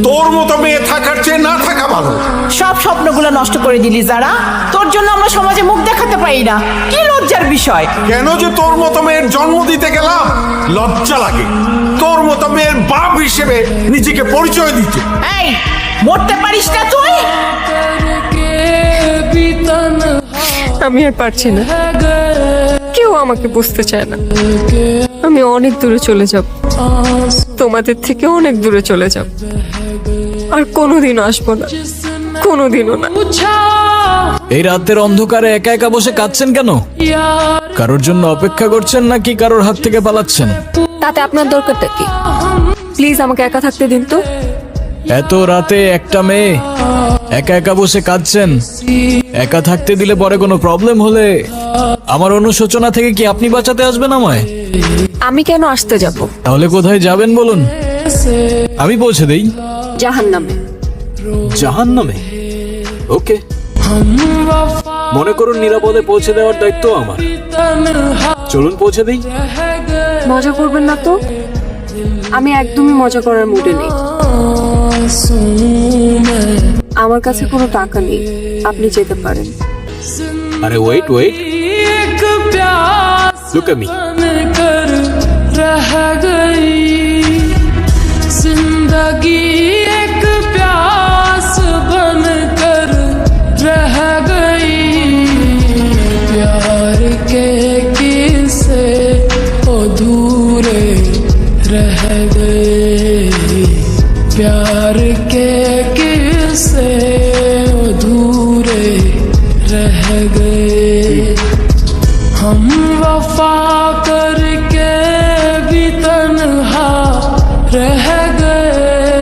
তোর মতো মেয়ে থাকার চেয়ে না থাকা ভালো। সব স্বপ্নগুলো নষ্ট করে দিলি যারা, তোর জন্য আমরা সমাজে মুখ দেখাতে পারি না, কি লজ্জার বিষয়। কেন যে তোর মতো মেয়ের জন্ম দিতে গেলাম, লজ্জা লাগে তোর মতো মেয়ের বাপ হিসেবে নিজেকে পরিচয় দিতে। এই মরতে পারিস না তুই? আমি আর পারছি না, কেউ আমাকে বুঝতে চায় না। আমি অনেক দূরে চলে যাব, তোমাদের থেকে অনেক দূরে চলে যাব, আর কোনোদিনও আসবো না, কোনোদিনও না। এই রাতের অন্ধকারে একা একা বসে কাঁদছেন কেন? কারোর জন্য অপেক্ষা করছেন নাকি কারোর হাত থেকে পালাচ্ছেন? তাতে আপনার দরকারটা কি? প্লিজ আমাকে একা থাকতে দিন তো। এত রাতে একটা মেয়ে একা একা বসে কাঁদছেন, একা থাকতে দিলে পরে কোনো প্রবলেম হলে আমার অনুশোচনা থেকে কি আপনি বাঁচাতে আসবেন আমায়? আমি কেন আসতে যাব? তাহলে কোথায় যাবেন বলুন, আমি পৌঁছে দেই। জাহান্নামে। জাহান্নামে? ওকে, মনে করুন নিরাপদে পৌঁছে দেওয়ার দায়িত্ব আমার। চলুন পৌঁছে দেই। মজা করবেন না তো? আমি একদমই মজা করার মুডে নেই। আমার কাছে কোনো টাকা নেই, আপনি যেতে পারেন। আরে wait wait, look at me. जिंदगी एक प्यास बनकर रह गई, प्यार के किस्से अधूरे रह गए, प्यार के किस्से अधूरे रह गए।